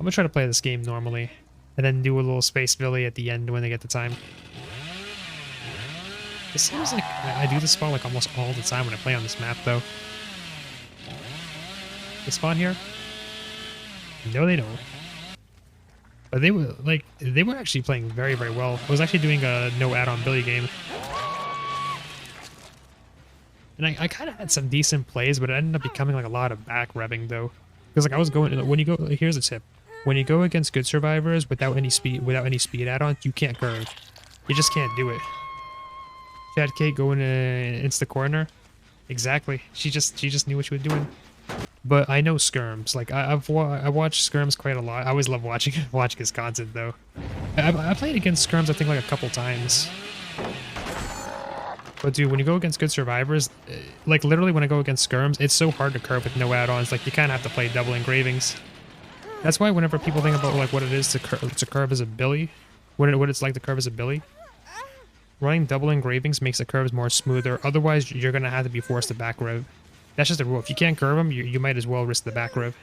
I'm gonna try to play this game normally, and then do a little Space Billy at the end when they get the time. It seems like I do this spot like almost all the time when I play on this map, though. They spawn here? No, they don't. But they were actually playing very, very well. I was actually doing a no add-on Billy game. And I kind of had some decent plays, but it ended up becoming like a lot of back revving though. Because like I was going, when you go, here's a tip. When you go against good survivors without any speed add-ons, you can't curve. You just can't do it. Chad Kate going into the corner. Exactly. She just knew what she was doing. But I know Skirms. Like I watched Skirms quite a lot. I always love watching his content though. I played against Skirms I think like a couple times. But dude, when you go against good survivors, like literally when I go against Skirms, it's so hard to curve with no add-ons. Like you kind of have to play double engravings. That's why whenever people think about like what it is to curve as a Billy, what it's like to curve as a Billy, running double engravings makes the curves more smoother. Otherwise, you're gonna have to be forced to back rev. That's just a rule. If you can't curve them, you might as well risk the back rev.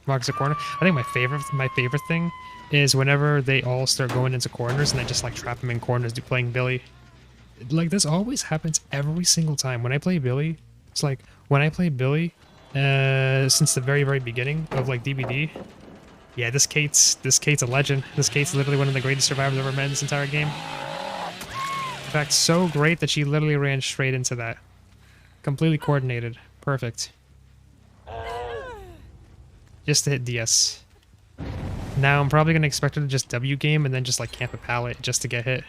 Marks a corner. I think my favorite thing is whenever they all start going into corners and I just like trap them in corners playing Billy. Like this always happens every single time. When I play Billy, it's like when I play Billy, since the very beginning of like DBD, yeah, this Kate's a legend. This Kate's literally one of the greatest survivors I've ever met in this entire game. In fact, so great that she literally ran straight into that. Completely coordinated. Perfect. Just to hit DS. Now I'm probably gonna expect her to just W game and then just like camp a pallet just to get hit.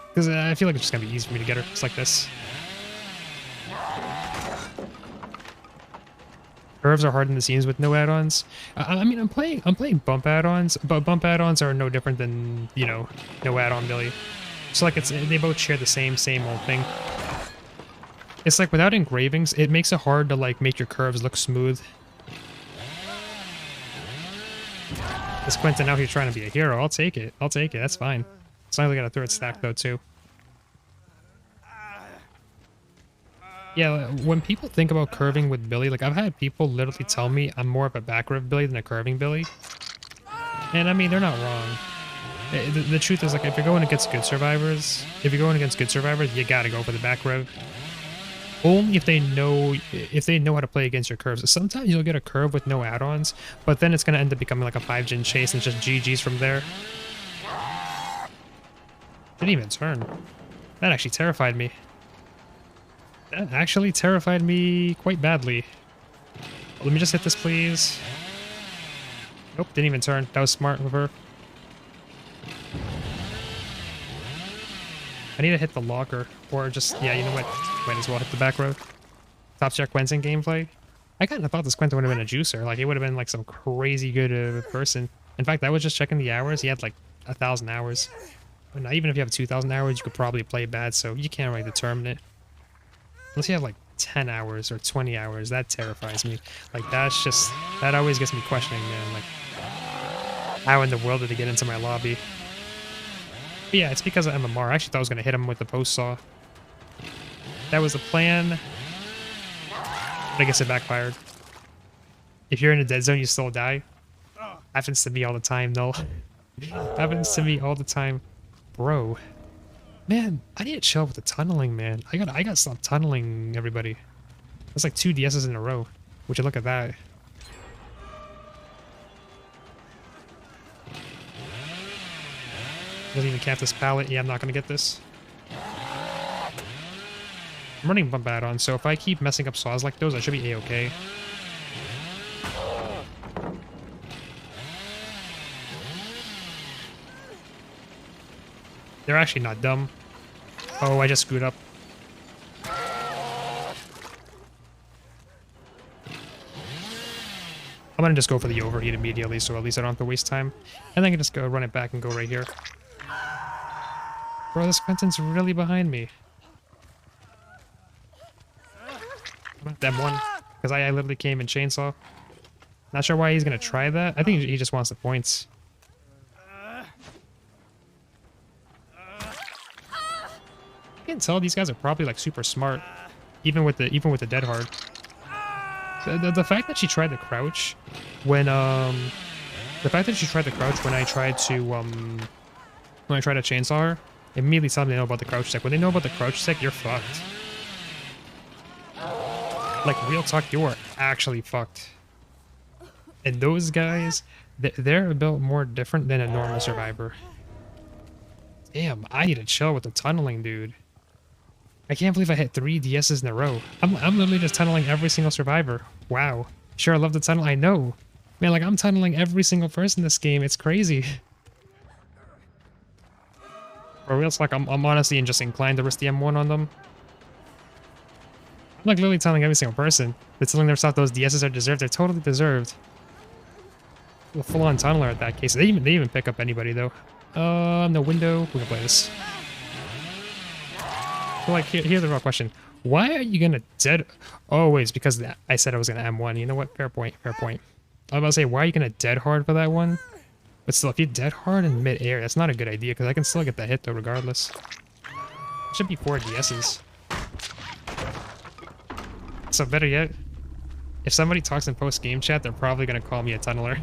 Because I feel like it's just gonna be easy for me to get her. Just like this. Curves are hard in the scenes with no add-ons. I mean, I'm playing bump add-ons, but bump add-ons are no different than, you know, no add-on Billy. So like they both share the same old thing. It's like without engravings, it makes it hard to like make your curves look smooth. This Quentin out here trying to be a hero. I'll take it. I'll take it. That's fine. As long as I got a third stack though too. Yeah, when people think about curving with Billy, like I've had people literally tell me I'm more of a back rev Billy than a curving Billy. And I mean, they're not wrong. The truth is, like, if you're going against good survivors, you gotta go for the back rev. Only if they know how to play against your curves. Sometimes you'll get a curve with no add-ons, but then it's gonna end up becoming like a 5-gen chase and just GG's from there. Didn't even turn. That actually terrified me. That actually terrified me quite badly. Let me just hit this, please. Nope, didn't even turn. That was smart of her. I need to hit the locker, or just, yeah, you know what? Might as well hit the back row. Top tier Quentin gameplay. I kind of thought this Quentin would have been a juicer. Like, he would have been like some crazy good person. In fact, I was just checking the hours. He had like 1,000 hours. But now, even if you have 2,000 hours, you could probably play bad, so you can't really determine it. Unless you have like 10 hours or 20 hours, that terrifies me. Like, that's just, that always gets me questioning, man. Like, how in the world did he get into my lobby? But yeah, it's because of MMR. I actually thought I was going to hit him with the post saw. That was the plan. But I guess it backfired. If you're in a dead zone, you still die. Happens to me all the time, though. Happens to me all the time. Bro. Man, I need to chill with the tunneling, man. I gotta stop tunneling everybody. That's like 2 DSs in a row. Would you look at that? Doesn't even cap this pallet. Yeah, I'm not gonna get this. I'm running bump add-on, so if I keep messing up saws like those, I should be A-okay. They're actually not dumb. Oh, I just screwed up. I'm gonna just go for the overheat immediately, so at least I don't have to waste time. And then I can just go run it back and go right here. Bro, this Quentin's really behind me. Them one, because I literally came in chainsaw. Not sure why he's gonna try that. I think he just wants the points. I can tell these guys are probably like super smart, even with the dead hard. The fact that she tried to crouch when the fact that she tried to crouch when I tried to chainsaw her, immediately tells me they know about the crouch tech. When they know about the crouch tech, you're fucked. Like, real talk, you are actually fucked. And those guys, they're built more different than a normal survivor. Damn, I need to chill with the tunneling, dude. I can't believe I hit 3 DSs in a row. I'm literally just tunneling every single survivor. Wow. Sure, I love the tunnel. I know. Man, like, I'm tunneling every single person in this game. It's crazy. For real, it's like I'm honestly just inclined to risk the M1 on them. I'm like literally tunneling every single person. They're telling themselves those DSs are deserved. They're totally deserved. A full-on tunneler at that case. They even pick up anybody, though. No window. We can play this. So, like, here's the real question. Why are you gonna dead... Oh, wait, it's because I said I was gonna M1. You know what? Fair point. Fair point. I was about to say, why are you gonna dead hard for that one? But still, if you dead hard in mid-air, that's not a good idea, because I can still get the hit, though, regardless. Should be 4 DSs. So, better yet, if somebody talks in post-game chat, they're probably gonna call me a tunneler.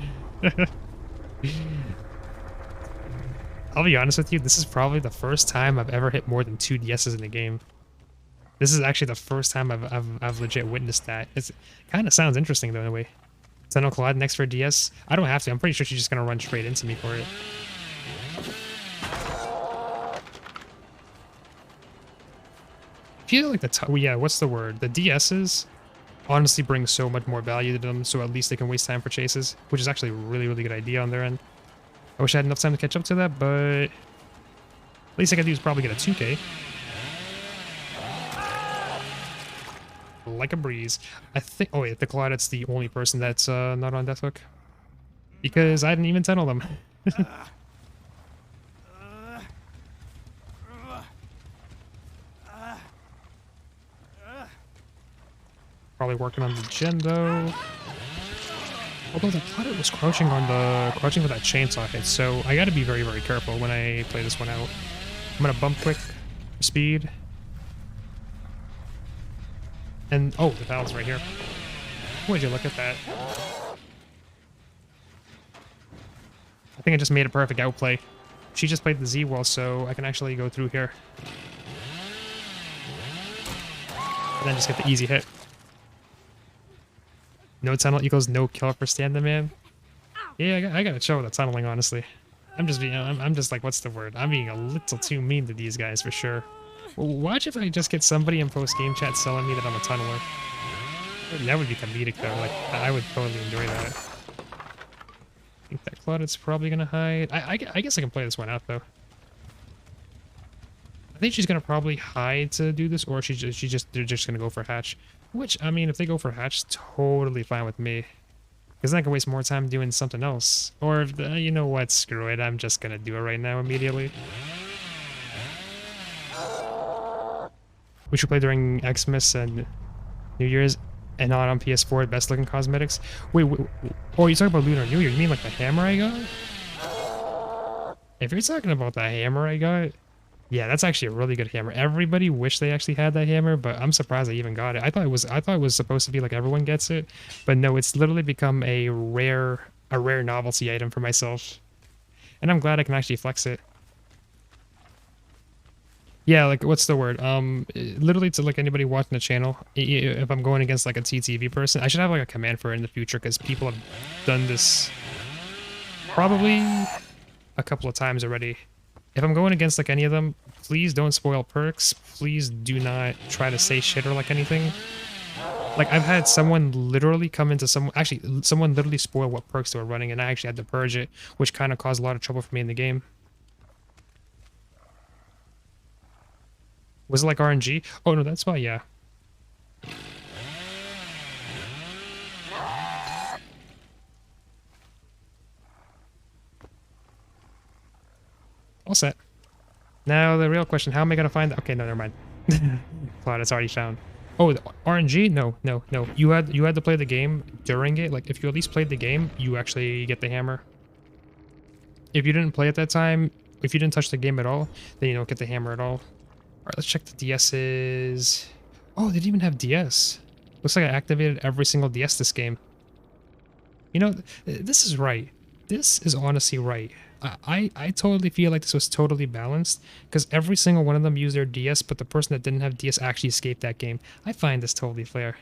I'll be honest with you, this is probably the first time I've ever hit more than 2 DSs in a game. This is actually the first time I've legit witnessed that. It kind of sounds interesting, though, in a way. Tunnel Claude next for a DS. I don't have to. I'm pretty sure she's just going to run straight into me for it. I feel like yeah, what's the word? The DSs honestly bring so much more value to them, so at least they can waste time for chases, which is actually a really, really good idea on their end. I wish I had enough time to catch up to that, but at least I could do is probably get a 2K. Like a breeze. I think... Oh, wait, the Claudette's the only person that's not on Deathhook. Because I didn't even tunnel them. Probably working on the gen, though. Although the Claudette was crouching for that chainsaw hit, so I gotta be very, very careful when I play this one out. I'm gonna bump quick for speed. And, oh, the valve's right here. Would you look at that? I think I just made a perfect outplay. She just played the Z wall, so I can actually go through here. And then just get the easy hit. No tunnel equals no kill for Stand the Man. Yeah, I gotta chill with the tunneling, honestly. I'm just like, what's the word? I'm being a little too mean to these guys, for sure. Watch if I just get somebody in post-game chat telling me that I'm a tunneler. That would be comedic, though. Like, I would totally enjoy that. I think that Claudette's probably gonna hide. I guess I can play this one out, though. I think she's gonna probably hide to do this, or they're just gonna go for hatch. Which, I mean, if they go for hatch, totally fine with me. Because then I can waste more time doing something else. Or, you know what, screw it. I'm just gonna do it right now immediately. We should play during Xmas and New Year's and not on PS4 best looking cosmetics. Wait, oh, you talking about Lunar New Year? You mean like the hammer I got? If you're talking about the hammer I got, yeah, that's actually a really good hammer. Everybody wished they actually had that hammer, but I'm surprised I even got it. I thought it was supposed to be like everyone gets it, but no, it's literally become a rare novelty item for myself. And I'm glad I can actually flex it. Yeah, like, what's the word? Literally to, like, anybody watching the channel, if I'm going against, like, a TTV person, I should have, like, a command for it in the future, because people have done this probably a couple of times already. If I'm going against, like, any of them, please don't spoil perks. Please do not try to say shit or, like, anything. Like, I've had someone literally come into someone literally spoil what perks they were running, and I actually had to purge it, which kind of caused a lot of trouble for me in the game. Was it like RNG? Oh no, that's why, yeah. All set. Now the real question, how am I gonna find that? Okay, no, never mind. Cloud, it's already found. Oh, the RNG? No. You had to play the game during it. Like, if you at least played the game, you actually get the hammer. If you didn't play at that time, if you didn't touch the game at all, then you don't get the hammer at all. Alright, let's check the DS's. Oh, they didn't even have DS. Looks like I activated every single DS this game. You know, this is right. This is honestly right. I totally feel like this was totally balanced because every single one of them used their DS, but the person that didn't have DS actually escaped that game. I find this totally fair.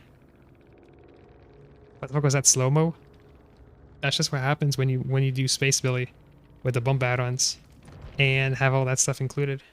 What the fuck was that, slow-mo? That's just what happens when you do Space Billy with the bump add-ons and have all that stuff included.